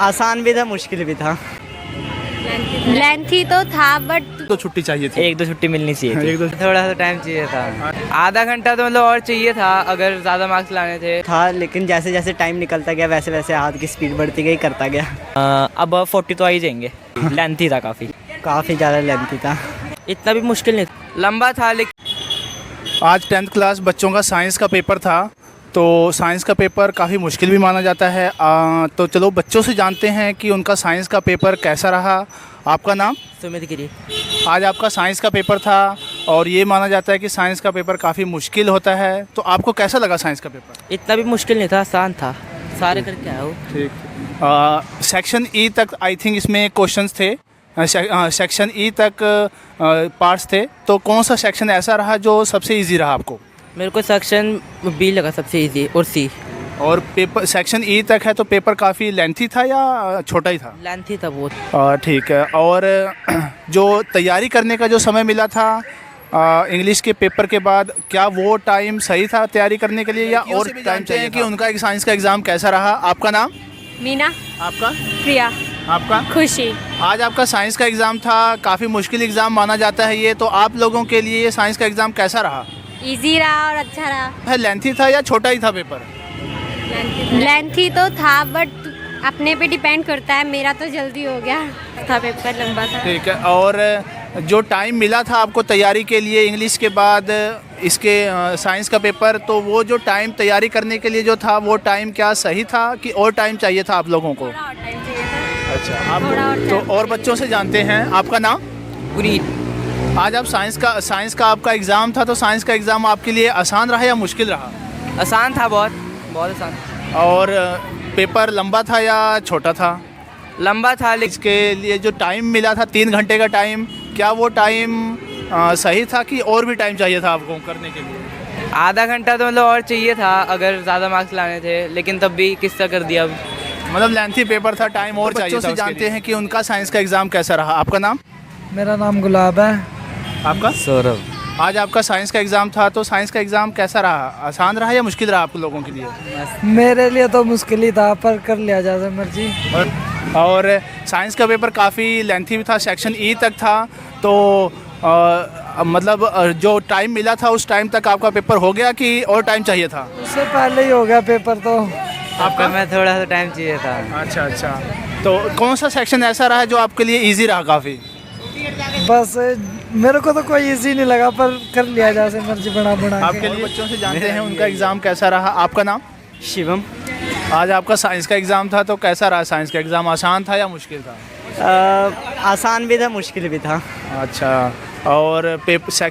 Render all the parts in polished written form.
आसान भी था, मुश्किल भी था। लेंथी तो था बट तो छुट्टी चाहिए थी। एक दो छुट्टी मिलनी चाहिए थी। एक दो थोड़ा सा टाइम चाहिए था। आधा घंटा तो मतलब और चाहिए था अगर ज़्यादा मार्क्स लाने थे। था, लेकिन जैसे जैसे टाइम निकलता गया वैसे वैसे हाथ की स्पीड बढ़ती गई, करता गया। अब 40 तो आ ही जाएंगे। लेंथी था काफ़ी ज़्यादा लेंथी था। इतना भी मुश्किल नहीं था, लंबा था लेकिन। आज 10th क्लास बच्चों का साइंस का पेपर था, तो साइंस का पेपर काफ़ी मुश्किल भी माना जाता है। तो चलो बच्चों से जानते हैं कि उनका साइंस का पेपर कैसा रहा। आपका नाम? सुमित गिरी। आज आपका साइंस का पेपर था और ये माना जाता है कि साइंस का पेपर काफ़ी मुश्किल होता है, तो आपको कैसा लगा साइंस का पेपर? इतना भी मुश्किल नहीं था, आसान था, सारे करके आया हो। ठीक। सेक्शन ई तक आई थिंक इसमें क्वेश्चंस थे। सेक्शन ई तक पार्ट्स थे, तो कौन सा सेक्शन ऐसा रहा जो सबसे इजी रहा आपको? मेरे को सेक्शन बी लगा सबसे इजी और सी। और पेपर सेक्शन ई तक है तो पेपर काफ़ी लेंथी था या छोटा ही था? लेंथी था बहुत। ठीक है। और जो तैयारी करने का जो समय मिला था इंग्लिश के पेपर के बाद, क्या वो टाइम सही था तैयारी करने के लिए या और टाइम चाहिए कि उनका एक साइंस का एग्ज़ाम कैसा रहा? आपका नाम? मीना। आपका? प्रिया। आपका? खुशी। आज आपका साइंस का एग्ज़ाम था, काफ़ी मुश्किल एग्ज़ाम माना जाता है ये, तो आप लोगों के लिए ये साइंस का एग्ज़ाम कैसा रहा? इजी रहा और अच्छा रहा। लेंथी था या छोटा ही था पेपर? लेंथी तो था बट अपने पे डिपेंड करता है। मेरा तो जल्दी हो गया था, पेपर लंबा था। ठीक है। और जो टाइम मिला था आपको तैयारी के लिए इंग्लिश के बाद इसके साइंस का पेपर, तो वो जो टाइम तैयारी करने के लिए जो था वो टाइम क्या सही था कि और टाइम चाहिए था आप लोगों को? थोड़ा और टाइम चाहिए था। अच्छा। आप थोड़ा और तो time और बच्चों से जानते हैं। आपका नाम? पुनीत। आज आप साइंस का आपका एग्ज़ाम था, तो साइंस का एग्ज़ाम आपके लिए आसान रहा या मुश्किल रहा? आसान था, बहुत आसान। और पेपर लंबा था या छोटा था? लंबा था लेकिन इसके लिए जो टाइम मिला था 3 घंटे का टाइम, क्या वो टाइम सही था कि और भी टाइम चाहिए था आपको करने के लिए? आधा घंटा तो मतलब और चाहिए था अगर ज़्यादा मार्क्स लाने थे, लेकिन तब भी किस्सा कर दिया। मतलब लेंथी पेपर था, टाइम और चाहिए था। बच्चों से जानते हैं कि उनका साइंस का एग्ज़ाम कैसा रहा। आपका नाम? मेरा नाम गुलाब है। आपका? सौरभ। आज आपका साइंस का एग्ज़ाम था, तो साइंस का एग्ज़ाम कैसा रहा? आसान रहा या मुश्किल रहा आप लोगों के लिए? मेरे लिए तो मुश्किल ही था, पर कर लिया जैसे मर्जी। और साइंस का पेपर काफ़ी लेंथी भी था, सेक्शन ई तक था, तो मतलब जो टाइम मिला था उस टाइम तक आपका पेपर हो गया कि और टाइम चाहिए था? उससे पहले ही हो गया पेपर तो। आपका? मैं थोड़ा सा टाइम चाहिए था। अच्छा अच्छा। तो कौन सा सेक्शन ऐसा रहा जो आपके लिए इजी रहा काफ़ी? बस मेरे को तो कोई इजी नहीं लगा, पर कर लिया जैसे मर्जी बना आपके लिए बच्चों से जानते हैं उनका एग्ज़ाम कैसा रहा। आपका नाम? शिवम। आज आपका साइंस का एग्ज़ाम था, तो कैसा रहा साइंस का एग्ज़ाम? आसान था या मुश्किल था? आसान भी था, मुश्किल भी था। अच्छा। और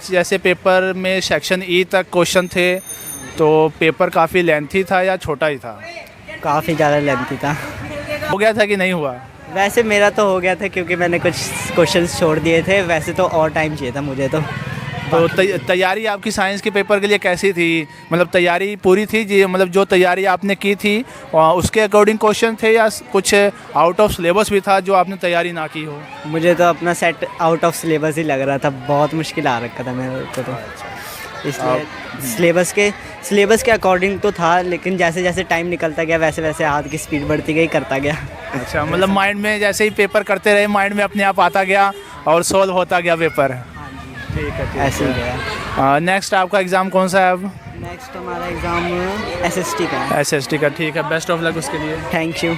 जैसे पेपर में सेक्शन ई तक क्वेश्चन थे, तो पेपर काफ़ी लेंथी था या छोटा ही था? काफ़ी ज़्यादा लेंथी था। हो गया था कि नहीं हुआ? वैसे मेरा तो हो गया था क्योंकि मैंने कुछ क्वेश्चंस छोड़ दिए थे, वैसे तो और टाइम चाहिए था मुझे तो। तैयारी आपकी साइंस के पेपर के लिए कैसी थी? मतलब तैयारी पूरी थी जी? मतलब जो तैयारी आपने की थी उसके अकॉर्डिंग क्वेश्चन थे या कुछ आउट ऑफ सिलेबस भी था जो आपने तैयारी ना की हो? मुझे तो अपना सेट आउट ऑफ सिलेबस ही लग रहा था, बहुत मुश्किल आ रखा था मेरे को तो। इसलिए सिलेबस के अकॉर्डिंग तो था, लेकिन जैसे जैसे टाइम निकलता गया वैसे वैसे हाथ की स्पीड बढ़ती गई, करता गया। अच्छा। मतलब माइंड में जैसे ही पेपर करते रहे, माइंड में अपने आप आता गया और सॉल्व होता गया पेपर। ठीक है। ऐसे ही गया। नेक्स्ट आपका एग्ज़ाम कौन सा है अब? नेक्स्ट हमारा एग्ज़ाम एसएसटी का है। एसएसटी का। ठीक है, बेस्ट ऑफ लक उसके लिए। Thank you.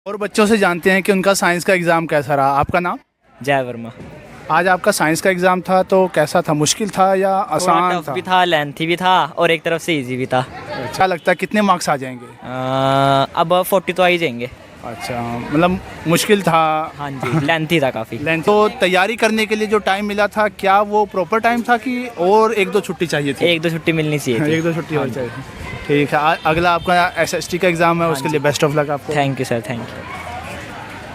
और बच्चों से जानते हैं कि उनका साइंस का एग्ज़ाम कैसा रहा। आपका नाम? जय वर्मा। आज आपका साइंस का एग्ज़ाम था, तो कैसा था? मुश्किल था या आसान था? भी था, लेंथी भी था और एक तरफ से इजी भी था। अच्छा लगता है कितने मार्क्स आ जाएंगे? अब 40 तो आ ही जाएंगे। अच्छा। मतलब मुश्किल था। हाँ जी, लेंथी था काफ़ी। तो तैयारी करने के लिए जो टाइम मिला था, क्या वो प्रॉपर टाइम था कि और एक दो छुट्टी चाहिए थी? एक दो छुट्टी मिलनी चाहिए थी। एक दो छुट्टी और चाहिए थी। ठीक है। अगला आपका एसएसटी का एग्ज़ाम है, उसके लिए बेस्ट ऑफ लक आपको। Thank you sir, thank you.